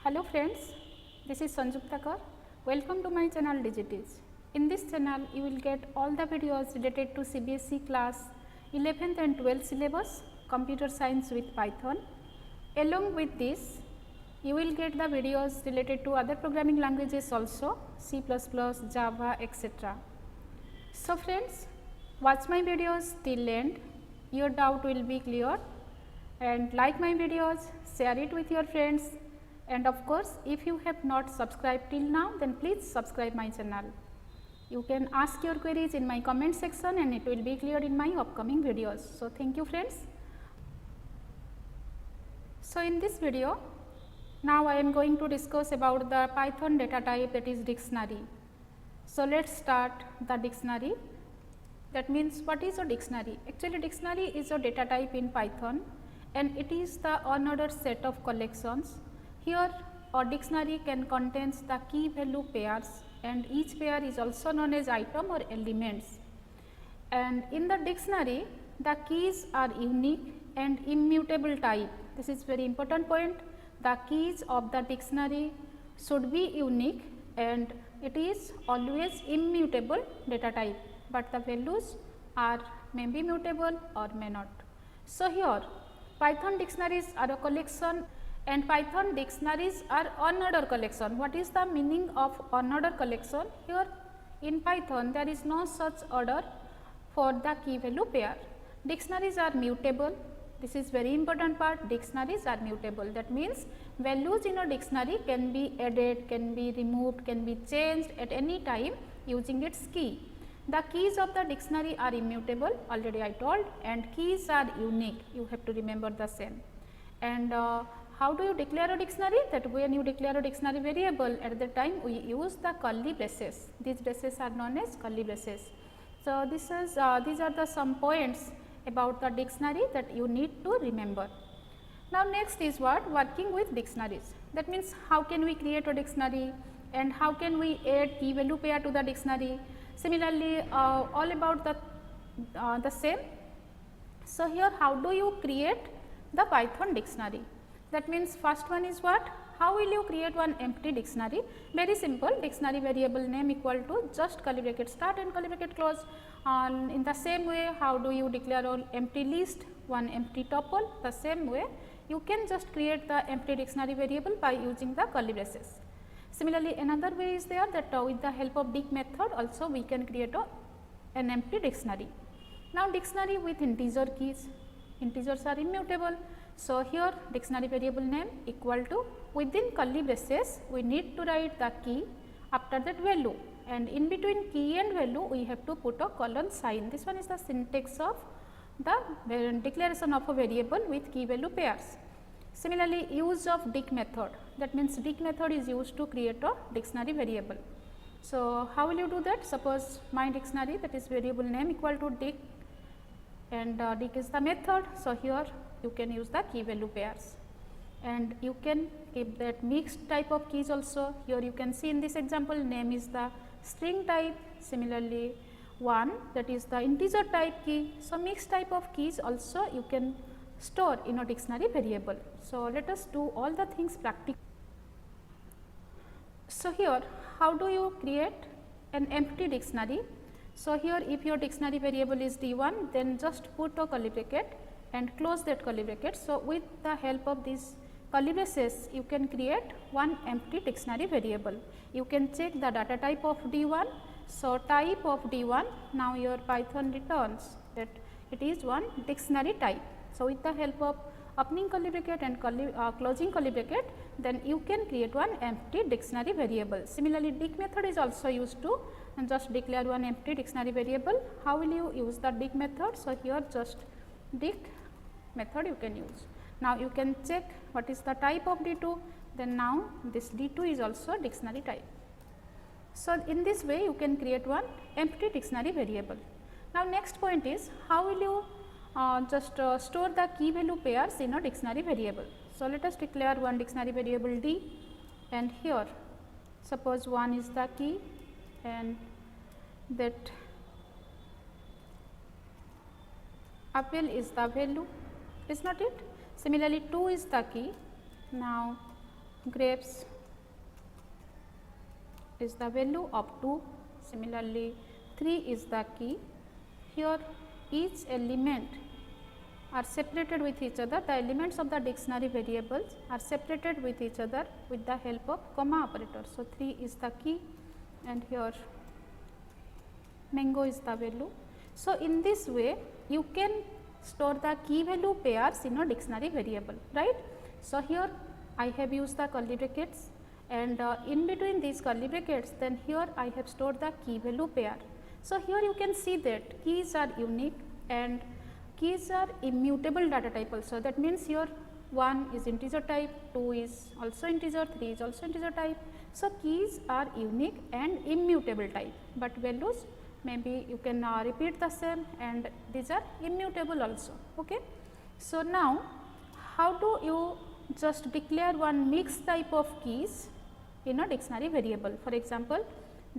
Hello friends, this is Sanjukta Kar. Welcome to my channel Digitis. In this channel, you will get all the videos related to CBSE class 11th and 12th syllabus, computer science with Python. Along with this, you will get the videos related to other programming languages also, C++, Java, etc. So friends, watch my videos till end, your doubt will be clear, and like my videos, share it with your friends, and of course, if you have not subscribed till now, then please subscribe my channel. You can ask your queries in my comment section and it will be cleared in my upcoming videos. So, thank you friends. So, in this video, now I am going to discuss about the Python data type, that is dictionary. So, let us start the dictionary. That means, what is a dictionary? Actually, dictionary is a data type in Python and it is the unordered set of collections. Here, a dictionary can contain the key value pairs and each pair is also known as item or elements. And in the dictionary, the keys are unique and immutable type. This is very important point. The keys of the dictionary should be unique and it is always immutable data type, but the values are may be mutable or may not. So, here Python dictionaries are a collection and Python dictionaries are unordered collection. What is the meaning of unordered collection? Here in Python there is no such order for the key value pair. Dictionaries are mutable. This is very important part. Dictionaries are mutable. That means values in a dictionary can be added, can be removed, can be changed at any time using its key. The keys of the dictionary are immutable, already I told, and keys are unique. You have to remember the same. And how do you declare a dictionary? That when you declare a dictionary variable, at the time we use the curly braces. These braces are known as curly braces. So, this is these are the some points about the dictionary that you need to remember. Now, next is what? Working with dictionaries. That means, how can we create a dictionary and how can we add key value pair to the dictionary? Similarly, all about the same. So, here how do you create the Python dictionary? That means, first one is what? How will you create one empty dictionary? Very simple, dictionary variable name equal to just curly bracket start and curly bracket close. In the same way, how do you declare an empty list, one empty tuple? The same way, you can just create the empty dictionary variable by using the curly braces. Similarly, another way is there that with the help of dict method also we can create an empty dictionary. Now, dictionary with integer keys, integers are immutable. So, here dictionary variable name equal to, within curly braces we need to write the key, after that value, and in between key and value we have to put a colon sign. This one is the syntax of the declaration of a variable with key value pairs. Similarly, use of dict method, that means dict method is used to create a dictionary variable. So, how will you do that? Suppose my dictionary, that is variable name equal to dict and dict is the method. So, here you can use the key value pairs and you can keep that mixed type of keys also. Here you can see in this example, name is the string type, similarly 1 that is the integer type key. So, mixed type of keys also you can store in a dictionary variable. So, let us do all the things practically. So, here how do you create an empty dictionary? So, here if your dictionary variable is d1, then just put a curly bracket and close that curly bracket. So, with the help of these curly braces, you can create one empty dictionary variable. You can check the data type of d1. So, type of d1, now your Python returns that it is one dictionary type. So, with the help of opening curly bracket and closing curly bracket, then you can create one empty dictionary variable. Similarly, dict method is also used to just declare one empty dictionary variable. How will you use the dict method? So, here just dict method you can use. Now, you can check what is the type of d2, then now this d2 is also dictionary type. So, in this way you can create one empty dictionary variable. Now, next point is how will you store the key value pairs in a dictionary variable. So, let us declare one dictionary variable d and here suppose 1 is the key and that apple is the value, is not it? Similarly, 2 is the key. Now, grapes is the value of 2. Similarly, 3 is the key. Here each element are separated with each other. The elements of the dictionary variables are separated with each other with the help of comma operator. So, 3 is the key and here mango is the value. So, in this way you can store the key value pairs in a dictionary variable, right. So, here I have used the curly brackets and in between these curly brackets, then here I have stored the key value pair. So, here you can see that keys are unique and keys are immutable data type also. That means, here 1 is integer type, 2 is also integer, 3 is also integer type. So, keys are unique and immutable type, but values maybe you can repeat the same and these are immutable also. Okay. So, now how do you just declare one mixed type of keys in a dictionary variable? For example,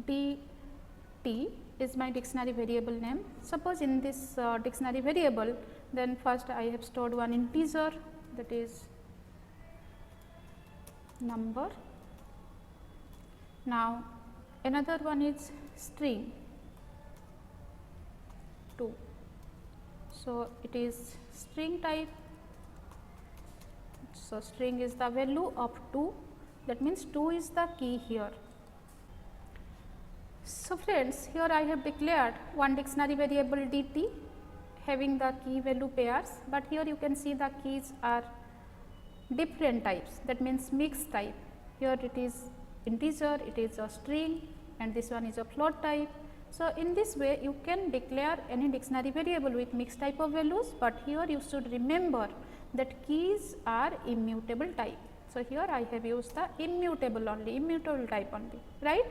dt is my dictionary variable name. Suppose in this dictionary variable, then first I have stored one integer, that is number. Now, another one is string 2. So, it is string type. So, string is the value of 2, that means 2 is the key here. So, friends, here I have declared one dictionary variable dt having the key value pairs, but here you can see the keys are different types, that means mixed type. Here it is integer, it is a string and this one is a float type. So, in this way you can declare any dictionary variable with mixed type of values, but here you should remember that keys are immutable type. So, here I have used the immutable type only, right.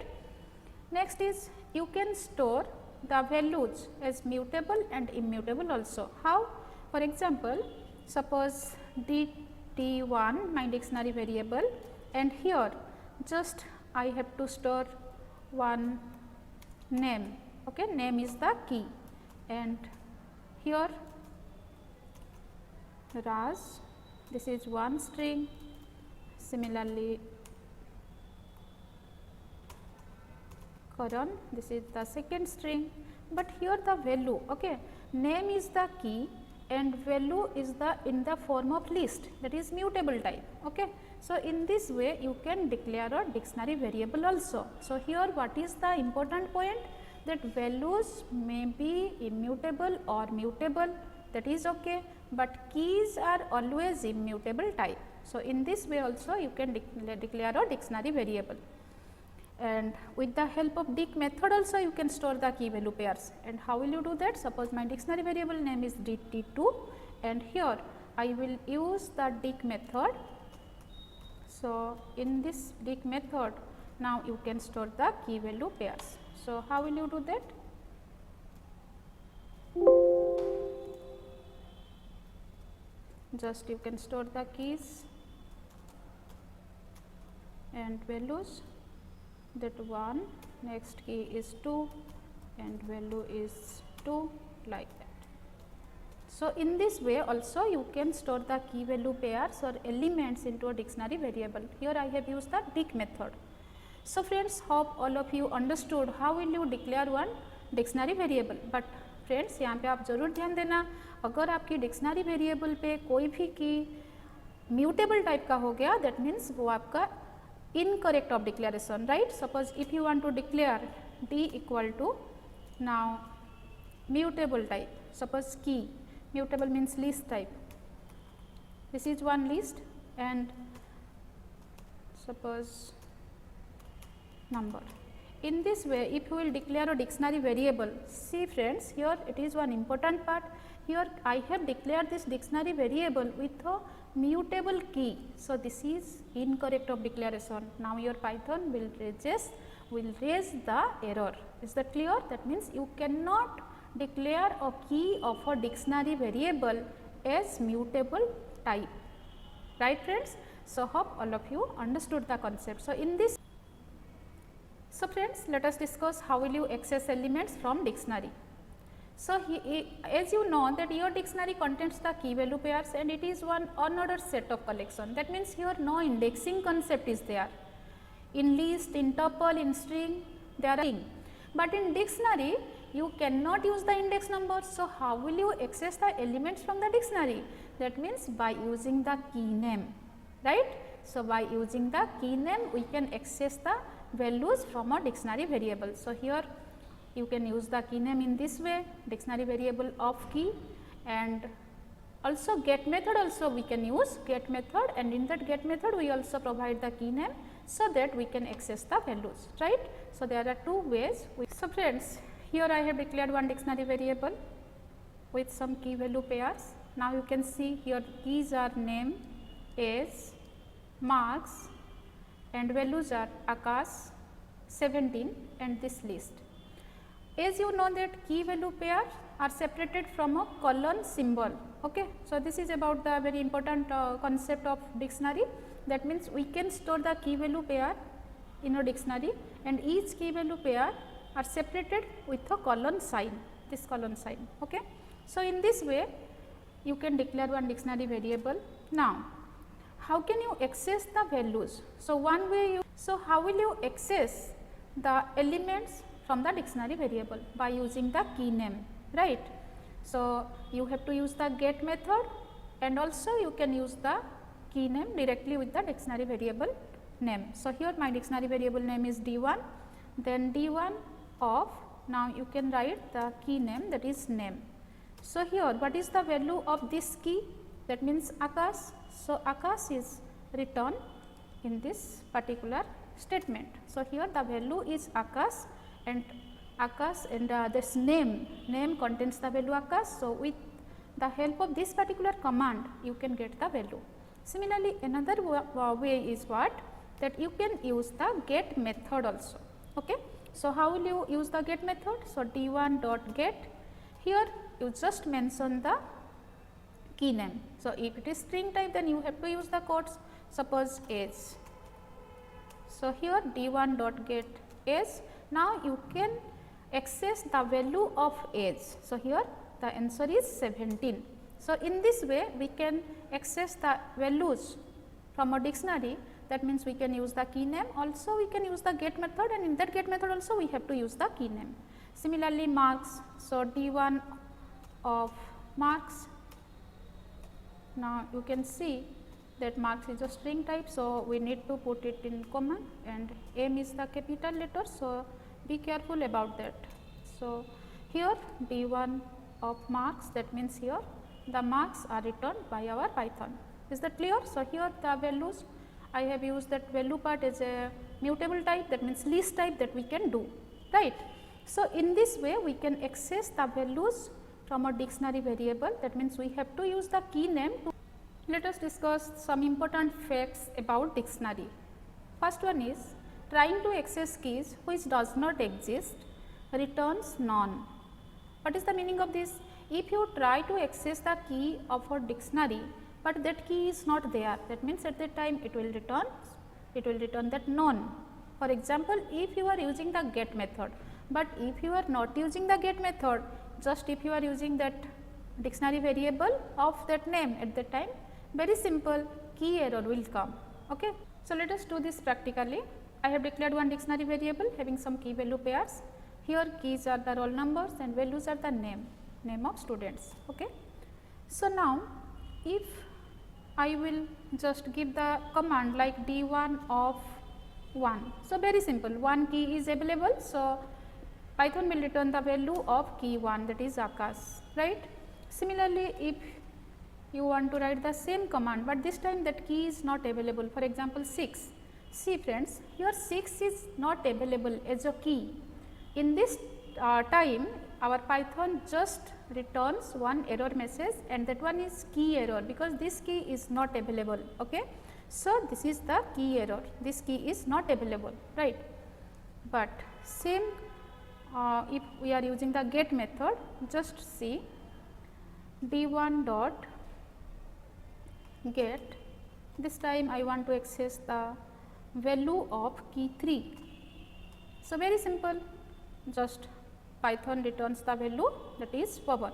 Next is you can store the values as mutable and immutable also. How? For example, suppose dt1 my dictionary variable and here just I have to store one name, okay, name is the key and here Raj, this is one string. Similarly, Karan, this is the second string, but here the value, okay, name is the key and value is the in the form of list, that is mutable type. Okay. So, in this way you can declare a dictionary variable also. So, here what is the important point, that values may be immutable or mutable, that is okay, but keys are always immutable type. So, in this way also you can declare a dictionary variable, and with the help of dict method also you can store the key value pairs. And how will you do that? Suppose my dictionary variable name is dt2 and here I will use the dict method. So, in this dict method now you can store the key value pairs. So, how will you do that? Just you can store the keys and values, that 1, next key is 2 and value is 2, like that. So, in this way also you can store the key value pairs or elements into a dictionary variable. Here I have used the dict method. So, friends, hope all of you understood how will you declare one dictionary variable. But friends यहाँ पे आप ज़रूर ध्यान देना, अगर आपकी dictionary variable पे कोई भी की म्यूटेबल टाइप का हो गया, दैट मीन्स वो आपका incorrect of declaration, right. Suppose if you want to declare D equal to now mutable type, suppose की mutable means list type, this is one list and suppose number. In this way, if you will declare a dictionary variable, see friends, here it is one important part. Here I have declared this dictionary variable with a mutable key. So, this is incorrect of declaration. Now, your Python will raise the error. Is that clear? That means you cannot declare a key of a dictionary variable as mutable type, right friends. So, hope all of you understood the concept. So, friends, let us discuss how will you access elements from dictionary. So, as you know that your dictionary contains the key value pairs and it is one unordered set of collection. That means, here no indexing concept is there. In list, in tuple, in string, there are things. But in dictionary, you cannot use the index numbers. So, how will you access the elements from the dictionary? That means, by using the key name, right. So, by using the key name, we can access the values from a dictionary variable. So, here you can use the key name in this way, dictionary variable of key, and also get method also we can use get method, and in that get method we also provide the key name, so that we can access the values, right. So, there are two ways. So, friends, here I have declared one dictionary variable with some key value pairs. Now, you can see here keys are name, age, marks, and values are Akash, 17, and this list. As you know that key value pairs are separated from a colon symbol. Okay. So, this is about the very important concept of dictionary. That means, we can store the key value pair in a dictionary, and each key value pair are separated with a colon sign, this colon sign. Okay. So, in this way you can declare one dictionary variable. Now, how can you access the values? So, one way how will you access the elements from the dictionary variable? By using the key name, right. So, you have to use the get method, and also you can use the key name directly with the dictionary variable name. So, here my dictionary variable name is D1, then D1 of, now you can write the key name, that is name. So, here what is the value of this key? That means Akash. So, Akash is written in this particular statement. So, here the value is Akash, and Akash, and this name contains the value Akash. So, with the help of this particular command you can get the value. Similarly, another way is what? That you can use the get method also. Okay. So, how will you use the get method? So, D1 dot get, here you just mention the key name. So, if it is string type, then you have to use the quotes, suppose age. So, here D1 dot get age. Now, you can access the value of age. So, here the answer is 17. So, in this way we can access the values from a dictionary. That means, we can use the key name, also we can use the get method, and in that get method also we have to use the key name. Similarly, marks. So, D1 of marks. Now, you can see that marks is a string type. So, we need to put it in comma, and M is the capital letter. So, be careful about that. So, here D1 of marks, that means here the marks are returned by our Python. Is that clear? So, here the values I have used that value part as a mutable type, that means list type that we can do, right. So, in this way we can access the values from a dictionary variable. That means, we have to use the key name to. Let us discuss some important facts about dictionary. First one is, trying to access keys which does not exist returns none. What is the meaning of this? If you try to access the key of a dictionary, but that key is not there, that means at that time it will return that none. For example, if you are using the get method, but if you are not using the get method, just if you are using that dictionary variable of that name at that time, very simple, key error will come. Okay. So, let us do this practically. I have declared one dictionary variable having some key value pairs. Here keys are the roll numbers and values are the name of students. Okay. So, now if I will just give the command like D1 of 1. So, very simple, one key is available. So, Python will return the value of key 1, that is Akash, right. Similarly, if you want to write the same command, but this time that key is not available, for example 6. See friends, here 6 is not available as a key. In this time our Python just returns one error message, and that one is key error, because this key is not available. Okay. So, this is the key error, this key is not available, right. But same if we are using the get method, just see D1 dot get, this time I want to access the value of key 3. So, very simple, just Python returns the value that is Pavan,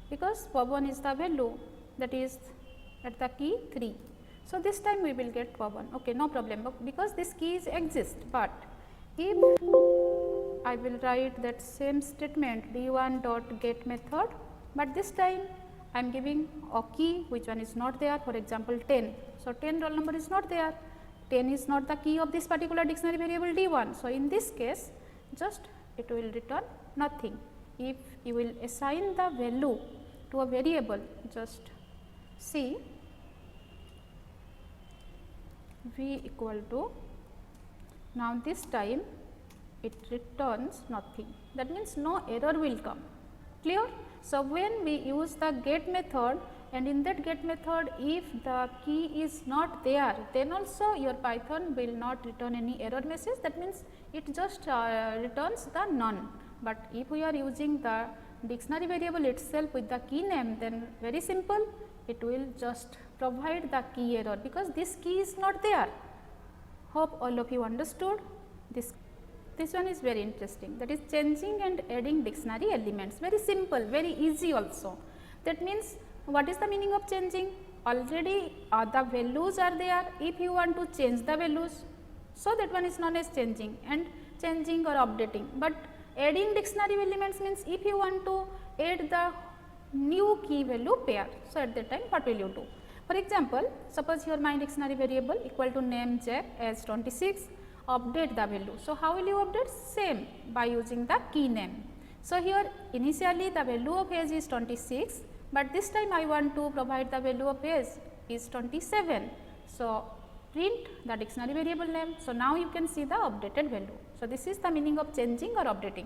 because Pavan is the value that is at the key 3. So, this time we will get Pavan, okay, no problem, because this key is exist, but if I will write that same statement d1 dot get method, but this time I am giving a key which one is not there, for example 10. So, 10 roll number is not there, 10 is not the key of this particular dictionary variable d1. So, in this case just it will return nothing. If you will assign the value to a variable, just see v equal to, now this time it returns nothing, that means no error will come, clear. So, when we use the get method, and in that get method if the key is not there, then also your Python will not return any error message, that means it just returns the none. But if we are using the dictionary variable itself with the key name, then very simple, it will just provide the key error, because this key is not there. Hope all of you understood this. This one is very interesting, that is changing and adding dictionary elements, very simple, very easy also. That means, what is the meaning of changing? Already the values are there, if you want to change the values, so that one is known as changing, and changing or updating. But adding dictionary elements means if you want to add the new key value pair, so at that time what will you do? For example, suppose here my dictionary variable equal to name Jack as 26, update the value. So, how will you update? Same, by using the key name. So, here initially the value of age is 26, but this time I want to provide the value of age is 27. So, print the dictionary variable name. So, now you can see the updated value. So, this is the meaning of changing or updating.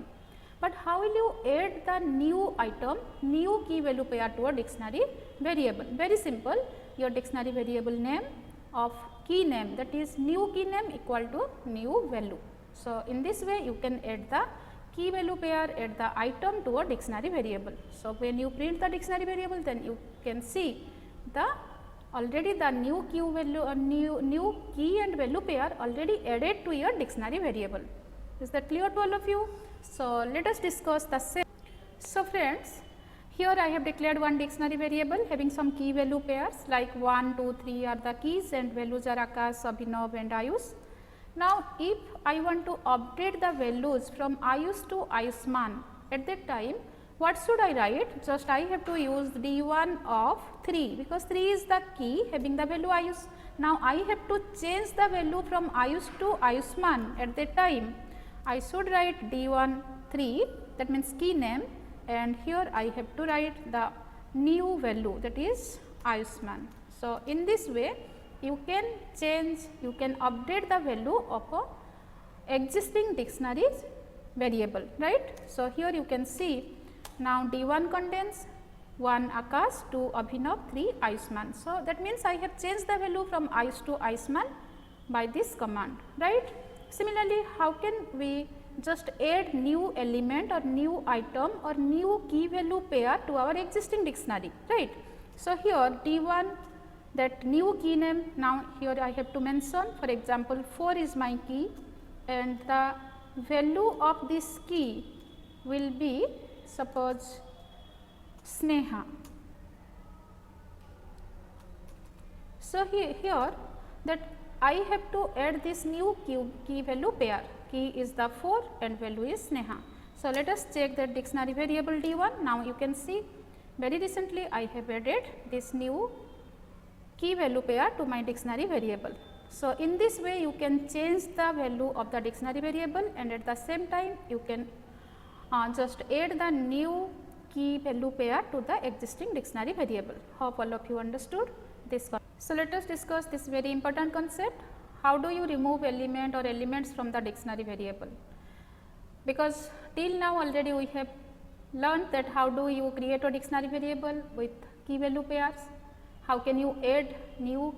But how will you add the new item, new key value pair to a dictionary variable? Very simple, your dictionary variable name of key name, that is new key name equal to new value. So, in this way you can add the key value pair, add the item to a dictionary variable. So, when you print the dictionary variable, then you can see the already the new key value new key and value pair already added to your dictionary variable. Is that clear to all of you? So, let us discuss the same. So, friends, here I have declared one dictionary variable having some key value pairs like 1, 2, 3 are the keys and values are Akash, Abhinav and Ayush. Now, if I want to update the values from Ayush to Ayushman, at that time what should I write? Just I have to use d1 of 3, because 3 is the key having the value Ayush. Now, I have to change the value from Ayush to Ayushman. At that time I should write d1 3, that means key name, and here I have to write the new value, that is Ayushman. So, in this way you can change, you can update the value of a existing dictionaries variable, right. So, here you can see now d1 contains 1 Akash, 2 Abhinav, 3 Ayushman. So, that means I have changed the value from Ayush to Ayushman by this command, right. Similarly, how can we just add new element or new item or new key value pair to our existing dictionary, right. So, here d1 that new key name, now here I have to mention, for example 4 is my key and the value of this key will be suppose Sneha. So, here that I have to add this new key value pair, key is the 4 and value is Sneha. So, let us check the dictionary variable d1. Now, you can see very recently I have added this new key value pair to my dictionary variable. So, in this way you can change the value of the dictionary variable and at the same time you can just add the new key value pair to the existing dictionary variable. Hope all of you understood this concept. So, let us discuss this very important concept. How do you remove element or elements from the dictionary variable? Because till now already we have learned that how do you create a dictionary variable with key value pairs, how can you add new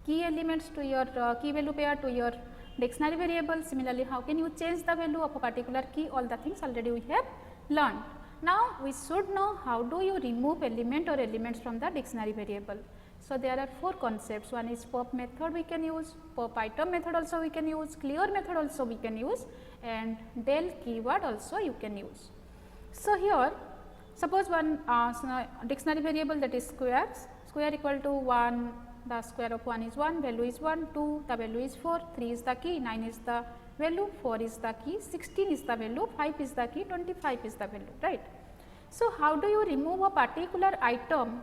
key elements to your key value pair to your dictionary variable. Similarly, how can you change the value of a particular key, all the things already we have learned. Now, we should know how do you remove element or elements from the dictionary variable. So, there are 4 concepts. One is pop method we can use, popitem method also we can use, clear method also we can use and del keyword also you can use. So, here suppose one dictionary variable, that is squares, square equal to 1, the square of 1 is 1, value is 1, 2, the value is 4, 3 is the key, 9 is the value, 4 is the key, 16 is the value, 5 is the key, 25 is the value, right. So, how do you remove a particular item?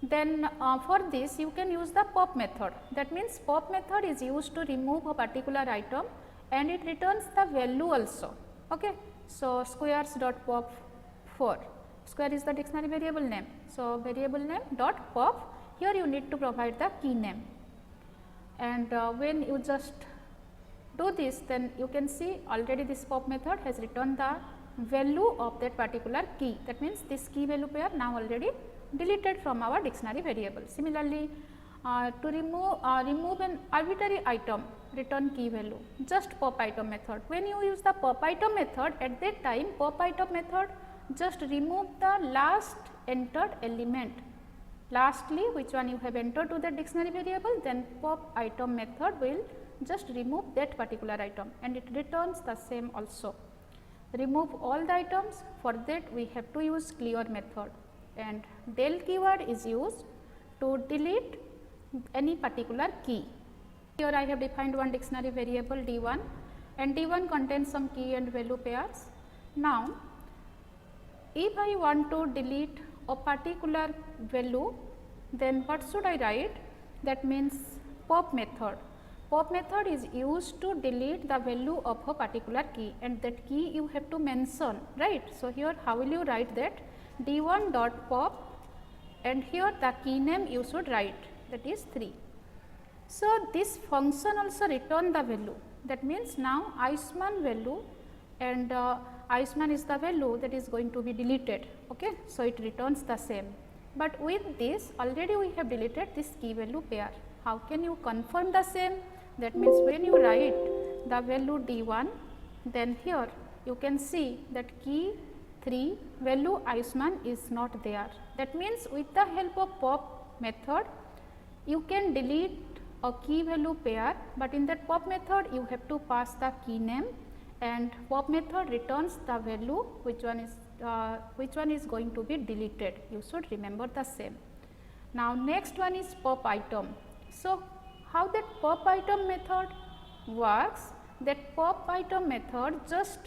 Then for this you can use the pop method. That means, pop method is used to remove a particular item and it returns the value also. Okay. So, squares dot pop 4, square is the dictionary variable name. So, variable name dot pop, here you need to provide the key name, and when you just do this, then you can see already this pop method has returned the value of that particular key. That means, this key value pair now already deleted from our dictionary variable. Similarly, to remove an arbitrary item, return key value, just pop item method. When you use the pop item method, at that time pop item method just remove the last entered element. Lastly, which one you have entered to the dictionary variable, then pop item method will just remove that particular item and it returns the same also. Remove all the items, for that we have to use clear method, and del keyword is used to delete any particular key. Here I have defined one dictionary variable D1, and D1 contains some key and value pairs. Now, if I want to delete a particular value, then what should I write? That means, pop method. Pop method is used to delete the value of a particular key, and that key you have to mention, right. So, here how will you write that? D1 dot pop, and here the key name you should write, that is 3. So, this function also return the value. That means, now Iceman value, and Iceman is the value that is going to be deleted. Okay. So, it returns the same, but with this already we have deleted this key value pair. How can you confirm the same? That means, when you write the value D1, then here you can see that key 3 value Iceman is not there. That means, with the help of pop method you can delete a key value pair, but in that pop method you have to pass the key name, and pop method returns the value which one is going to be deleted. You should remember the same. Now, next one is pop item. So, how that pop item method works? That pop item method just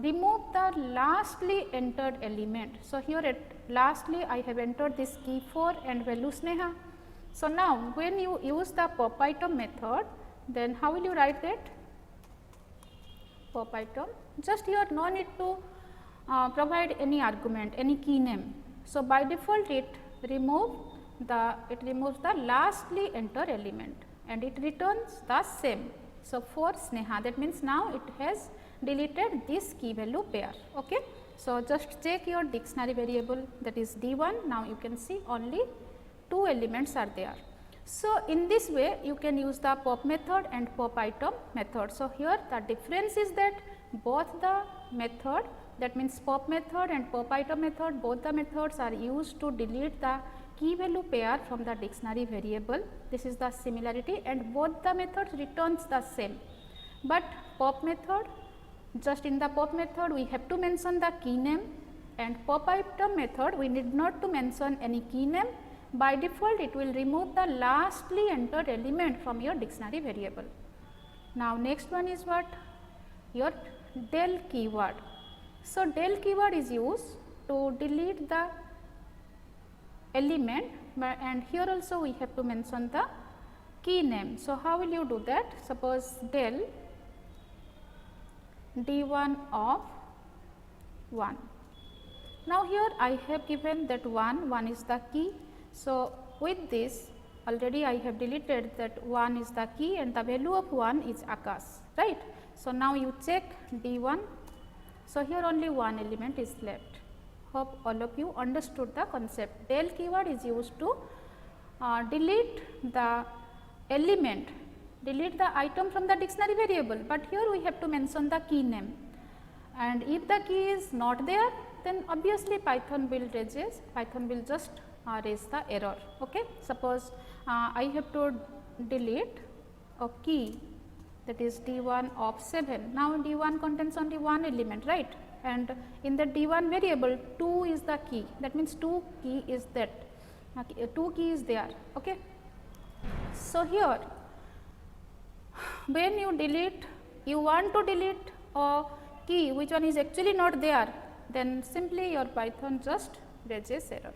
remove the lastly entered element. So, here at lastly I have entered this key 4 and value Sneha. So, now when you use the pop item method, then how will you write that? Pop item, just here no need to provide any argument, any key name. So, by default it removes the lastly entered element and it returns the same. So, for Sneha, that means, now it has deleted this key value pair. Okay. So, just check your dictionary variable, that is D1. Now, you can see only 2 elements are there. So, in this way you can use the pop method and pop item method. So, here the difference is that both the method, that means pop method and pop item method, both the methods are used to delete the key value pair from the dictionary variable. This is the similarity, and both the methods returns the same, but pop method, just in the pop method we have to mention the key name, and pop item method we need not to mention any key name. By default it will remove the lastly entered element from your dictionary variable. Now, next one is what? Your del keyword. So, del keyword is used to delete the element, and here also we have to mention the key name. So, how will you do that? Suppose del D1 of 1. Now, here I have given that 1 is the key. So, with this already I have deleted that 1 is the key and the value of 1 is Akash, right. So, now you check D1. So, here only one element is left. Hope all of you understood the concept. Del keyword is used to delete the element, delete the item from the dictionary variable, but here we have to mention the key name, and if the key is not there, then obviously Python will just raise the error. Okay. Suppose I have to delete a key, that is D1 of 7. Now, D1 contains only one element, right. and in the D1 variable 2 is the key, that means 2 key is that, 2 key is there. Okay. So, here when you delete, you want to delete a key which one is actually not there, then simply your Python just raises error.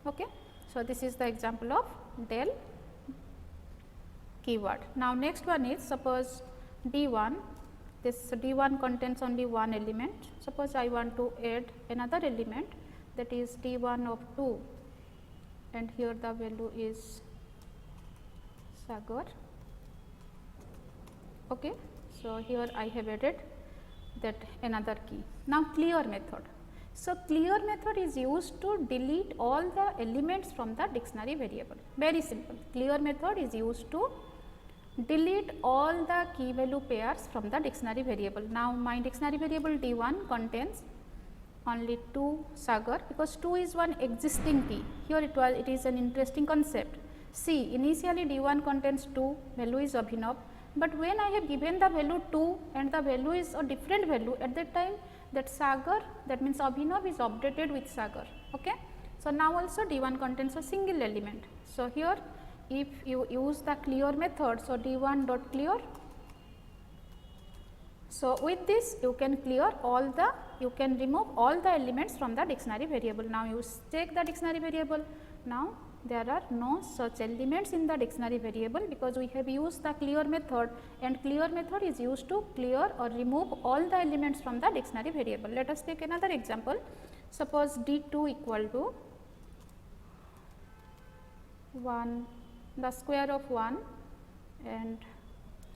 Okay. So, this is the example of del keyword. Now, next one is, suppose D1, this D1 contains only one element. Suppose I want to add another element, that is D1 of 2, and here the value is Sagar. Okay. So, here I have added that another key. Now, clear method. So, clear method is used to delete all the elements from the dictionary variable. Very simple. Clear method is used to delete all the key value pairs from the dictionary variable. Now, my dictionary variable D1 contains only 2 Sagar, because 2 is one existing key. Here it is an interesting concept. See, initially D1 contains 2, value is Abhinav, but when I have given the value 2 and the value is a different value, at that time that Sagar, that means Abhinav, is updated with Sagar. Okay. So, now also D1 contains a single element. So, here if you use the clear method, so D1 dot clear. So, with this you can clear all the, you can remove all the elements from the dictionary variable. Now, you check the dictionary variable. Now, there are no such elements in the dictionary variable, because we have used the clear method, and clear method is used to clear or remove all the elements from the dictionary variable. Let us take another example. Suppose D2 equal to 1, the square of 1, and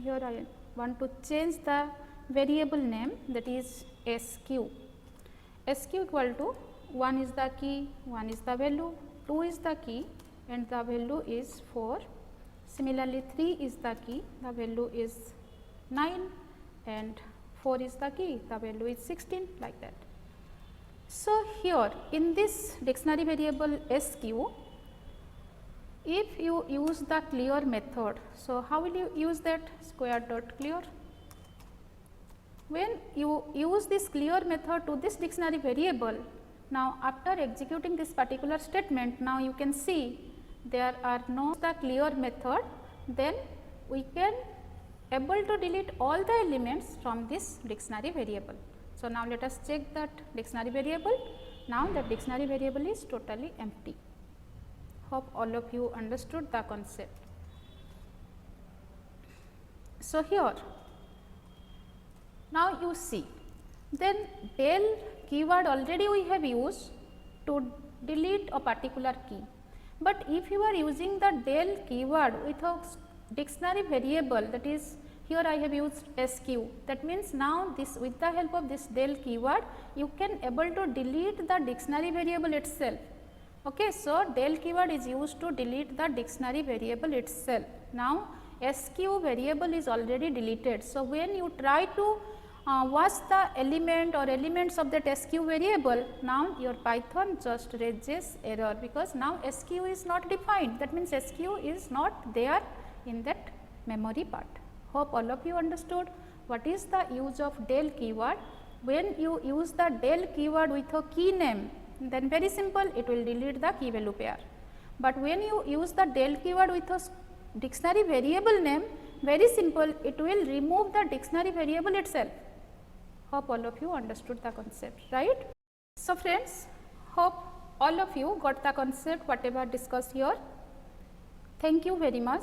here I want to change the variable name, that is SQ. SQ equal to 1 is the key, 1 is the value, 2 is the key and the value is 4. Similarly, 3 is the key, the value is 9 and 4 is the key, the value is 16, like that. So, here in this dictionary variable SQ, if you use the clear method, so how will you use that? Square dot clear. When you use this clear method to this dictionary variable, now after executing this particular statement, now you can see there are no the clear method, then we can able to delete all the elements from this dictionary variable. So, now let us check that dictionary variable. Now, the dictionary variable is totally empty. Hope all of you understood the concept. So, here now you see, then del keyword already we have used to delete a particular key, but if you are using the del keyword with a dictionary variable, that is here I have used SQ, that means now this with the help of this del keyword you can able to delete the dictionary variable itself. Okay. So, del keyword is used to delete the dictionary variable itself. Now, SQ variable is already deleted. So, when you try to watch the element or elements of that SQ variable, now your Python just raises error, because now SQ is not defined, that means SQ is not there in that memory part. Hope all of you understood what is the use of del keyword. When you use the del keyword with a key name, then very simple, it will delete the key value pair. But when you use the del keyword with a dictionary variable name, very simple, it will remove the dictionary variable itself. Hope all of you understood the concept, right? So, friends, hope all of you got the concept whatever discussed here. Thank you very much.